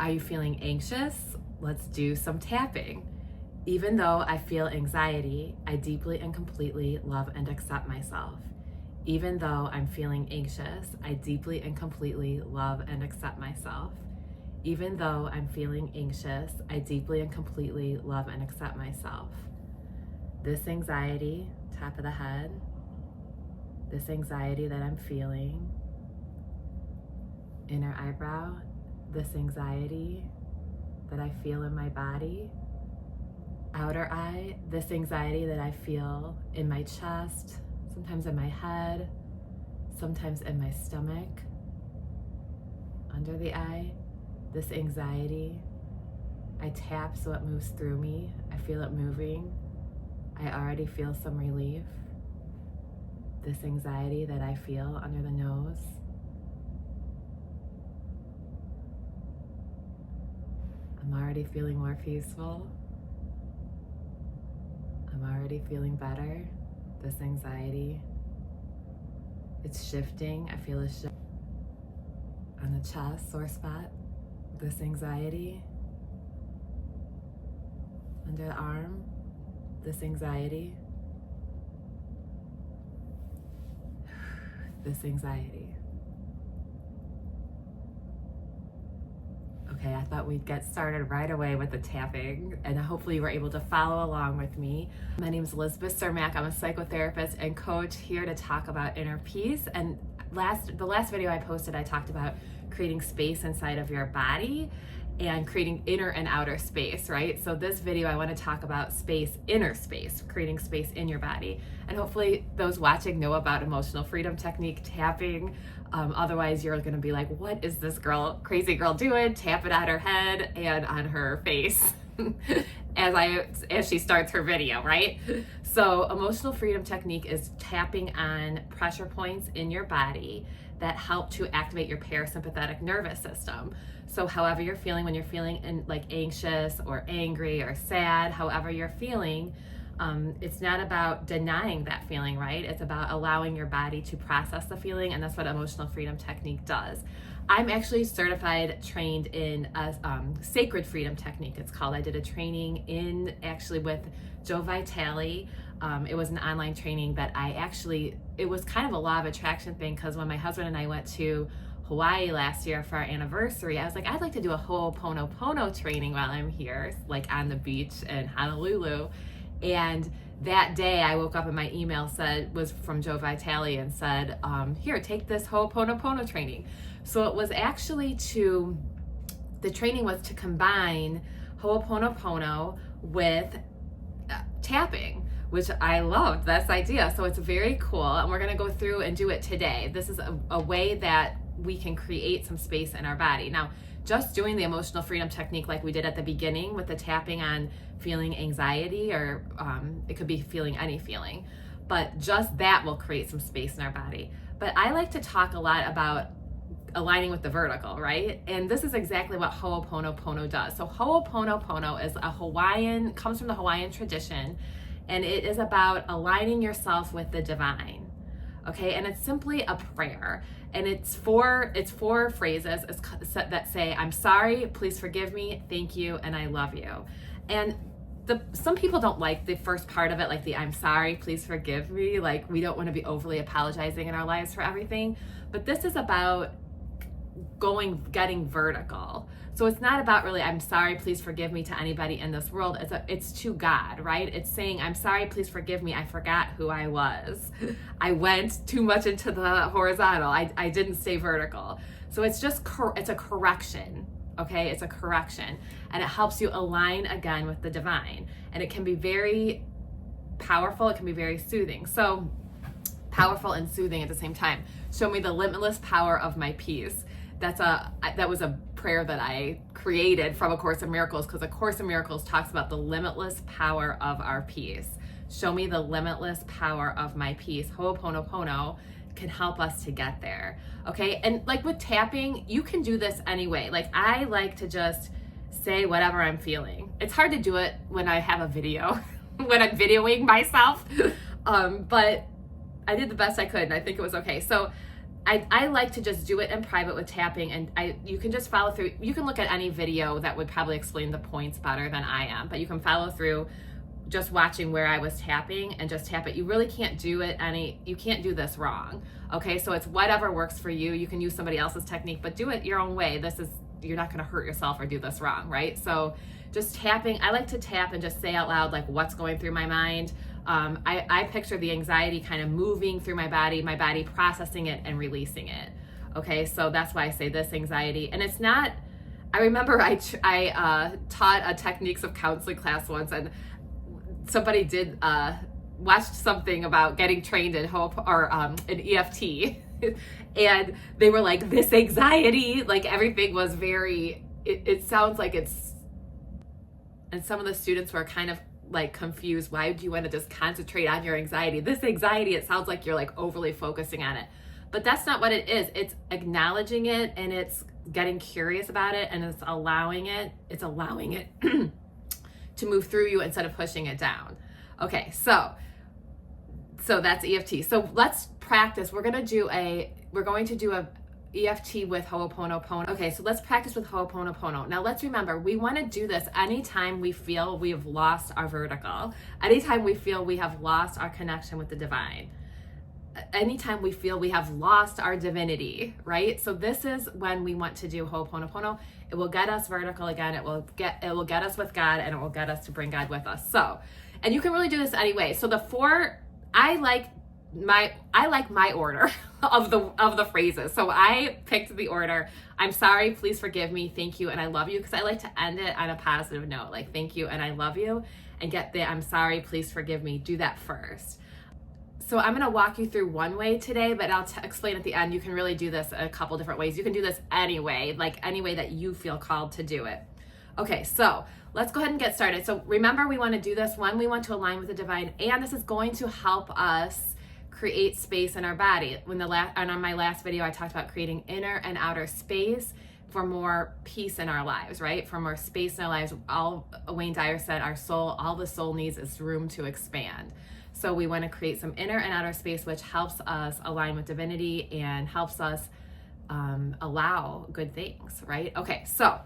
Are you feeling anxious? Let's do some tapping. Even though I feel anxiety, I deeply and completely love and accept myself. Even though I'm feeling anxious, I deeply and completely love and accept myself. Even though I'm feeling anxious, I deeply and completely love and accept myself. This anxiety, top of the head, this anxiety that I'm feeling, inner eyebrow, this anxiety that I feel in my body, outer eye, this anxiety that I feel in my chest, sometimes in my head, sometimes in my stomach, under the eye, this anxiety. I tap so it moves through me. I feel it moving. I already feel some relief. This anxiety that I feel under the nose. I'm already feeling more peaceful. I'm already feeling better. This anxiety, it's shifting. I feel a shift on the chest, sore spot. This anxiety, under the arm, this anxiety, this anxiety. Okay, I thought we'd get started right away with the tapping, and hopefully you were able to follow along with me. My name is Elizabeth Cermak. I'm a psychotherapist and coach here to talk about inner peace. And the last video I posted, I talked about creating space inside of your body and creating inner and outer space, right? So this video, I want to talk about space, inner space, creating space in your body. And hopefully those watching know about emotional freedom technique, tapping. Otherwise you're going to be like, what is this crazy girl doing? Tapping on her head and on her face as she starts her video, right? So emotional freedom technique is tapping on pressure points in your body that help to activate your parasympathetic nervous system. So however you're feeling, when you're feeling like anxious or angry or sad, however you're feeling, it's not about denying that feeling, right? It's about allowing your body to process the feeling, and that's what emotional freedom technique does. I'm actually certified, trained in a Sacred Freedom Technique, it's called. I did a training with Joe Vitale. It was an online training that it was kind of a law of attraction thing, because when my husband and I went to Hawaii last year for our anniversary, I was like, I'd like to do a hooponopono training while I'm here, like on the beach in Honolulu. And that day I woke up and my email was from Joe Vitale and said, here, take this hooponopono training. So it was actually the training was to combine hooponopono with tapping, which I loved this idea. So it's very cool. And we're gonna go through and do it today. This is a way that we can create some space in our body. Now, just doing the emotional freedom technique like we did at the beginning with the tapping on feeling anxiety, or it could be feeling any feeling, but just that will create some space in our body. But I like to talk a lot about aligning with the vertical, right? And this is exactly what hooponopono does. So hooponopono is comes from the Hawaiian tradition, and it is about aligning yourself with the divine. Okay, and it's simply a prayer, and it's four phrases that say, I'm sorry, please forgive me, thank you, and I love you. And some people don't like the first part of it, like the I'm sorry, please forgive me. Like, we don't want to be overly apologizing in our lives for everything. But this is about getting vertical. So it's not about really, I'm sorry, please forgive me to anybody in this world. It's to God, right? It's saying, I'm sorry, please forgive me. I forgot who I was. I went too much into the horizontal. I didn't stay vertical. So it's just, it's a correction. Okay, it's a correction, and it helps you align again with the divine, and it can be very powerful. It can be very soothing. So powerful and soothing at the same time. Show me the limitless power of my peace. That was a prayer that I created from A Course in Miracles, because A Course in Miracles talks about the limitless power of our peace. Show me the limitless power of my peace. Hooponopono can help us to get there. Okay, and like with tapping, you can do this anyway. Like, I like to just say whatever I'm feeling. It's hard to do it when I have a video, when I'm videoing myself, but I did the best I could, and I think it was okay. So I like to just do it in private with tapping, and you can just follow through. You can look at any video that would probably explain the points better than I am, but you can follow through just watching where I was tapping and just tap it. You really can't do it you can't do this wrong. Okay, so it's whatever works for you. You can use somebody else's technique, but do it your own way. You're not gonna hurt yourself or do this wrong, right? So just tapping, I like to tap and just say out loud like what's going through my mind. I picture the anxiety kind of moving through my body processing it and releasing it. Okay, so that's why I say this anxiety. And it's not, I remember I taught a techniques of counseling class once, and somebody did watched something about getting trained in in EFT. And they were like, this anxiety, like everything was very, it sounds like it's, and some of the students were kind of like confused. Why do you want to just concentrate on your anxiety? This anxiety, it sounds like you're like overly focusing on it. But that's not what it is. It's acknowledging it, and it's getting curious about it, and it's allowing it to move through you instead of pushing it down. Okay, so that's EFT. So let's practice. We're going to do a EFT with hooponopono. Okay, so let's practice with hooponopono. Now let's remember, we want to do this anytime we feel we have lost our vertical, anytime we feel we have lost our connection with the divine, anytime we feel we have lost our divinity, right? So this is when we want to do hooponopono. It will get us vertical again. It will get us with God, and it will get us to bring God with us. So, and you can really do this anyway. So I like my order of the phrases. So I picked the order: I'm sorry, please forgive me, thank you, and I love you, because I like to end it on a positive note, like thank you and I love you, and get the I'm sorry, please forgive me, do that first. So I'm going to walk you through one way today, but I'll explain at the end. You can really do this a couple different ways. You can do this anyway, like any way that you feel called to do it. Okay, so let's go ahead and get started. So remember, we want to do this when we want to align with the divine, and this is going to help us create space in our body. On my last video, I talked about creating inner and outer space for more peace in our lives, right? For more space in our lives. Wayne Dyer said, all the soul needs is room to expand. So we want to create some inner and outer space, which helps us align with divinity and helps us allow good things, right? Okay, so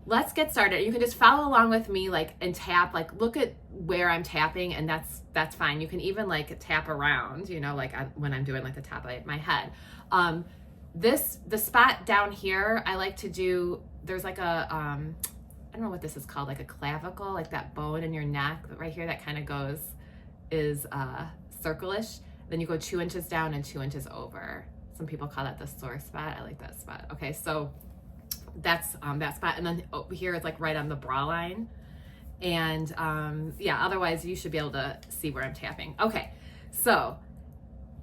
let's get started. You can just follow along with me, like, and tap, like look at where I'm tapping, and that's fine. You can even like tap around, like when I'm doing like the top of my head. The spot down here, I like to do, there's like a, I don't know what this is called, like a clavicle, like that bone in your neck right here that kind of is circle-ish. Then you go 2 inches down and 2 inches over. Some people call that the sore spot. I like that spot. Okay, so that's that spot. And then over here is like right on the bra line. And yeah, otherwise you should be able to see where I'm tapping. Okay, so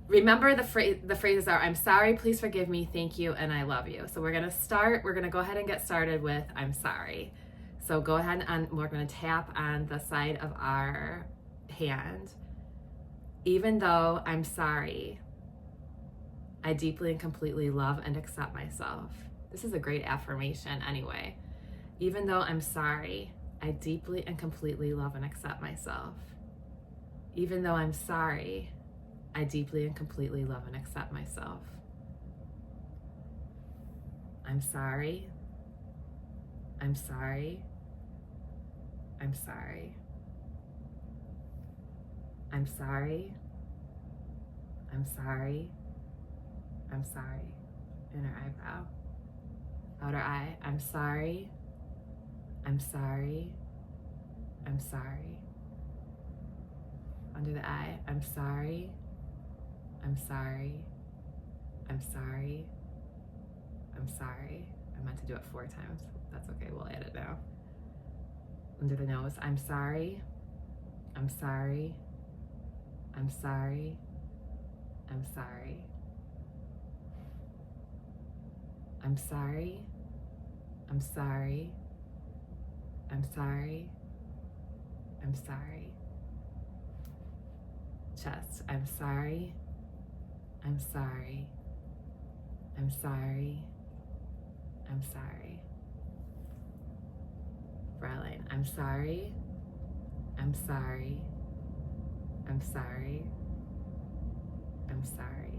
remember the phrases are: I'm sorry, please forgive me, thank you, and I love you. So we're gonna go ahead and get started with I'm sorry. So go ahead and we're gonna tap on the side of our hand. Even though I'm sorry, I deeply and completely love and accept myself. This is a great affirmation anyway. Even though I'm sorry, I deeply and completely love and accept myself. Even though I'm sorry, I deeply and completely love and accept myself. I'm sorry. I'm sorry. I'm sorry. I'm sorry. I'm sorry. I'm sorry. Inner eyebrow. Outer eye. I'm sorry. I'm sorry. I'm sorry. Under the eye. I'm sorry. I'm sorry. I'm sorry. I'm sorry. I meant to do it 4 times. That's okay. We'll add it now. Under the nose. I'm sorry. I'm sorry. I'm sorry. I'm sorry. I'm sorry. I'm sorry. I'm sorry. I'm sorry. Chest. I'm sorry. I'm sorry. I'm sorry. I'm sorry. Brow line. I'm sorry. I'm sorry. I'm sorry. I'm sorry.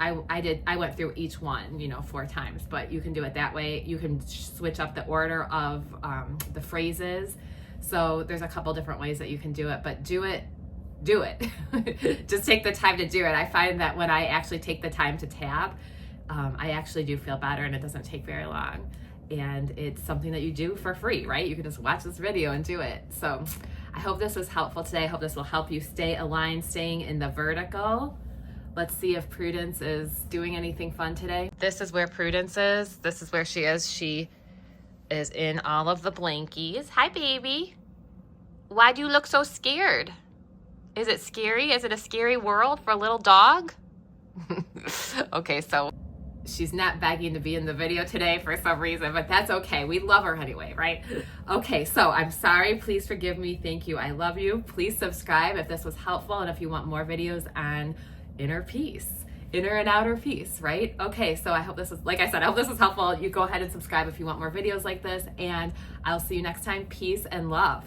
I went through each one, 4 times, but you can do it that way. You can switch up the order of the phrases. So there's a couple different ways that you can do it, but do it. Just take the time to do it. I find that when I actually take the time to tap, I actually do feel better, and it doesn't take very long. And it's something that you do for free, right? You can just watch this video and do it. So I hope this was helpful today. I hope this will help you stay aligned, staying in the vertical. Let's see if Prudence is doing anything fun today. This is where Prudence is. This is where she is. She is in all of the blankies. Hi, baby. Why do you look so scared? Is it scary? Is it a scary world for a little dog? Okay, so she's not begging to be in the video today for some reason, but that's okay. We love her anyway, right? Okay, so I'm sorry. Please forgive me. Thank you. I love you. Please subscribe if this was helpful, and if you want more videos on inner peace, inner and outer peace, right? Okay, so I hope this is, like I said, I hope this was helpful. You go ahead and subscribe if you want more videos like this, and I'll see you next time. Peace and love.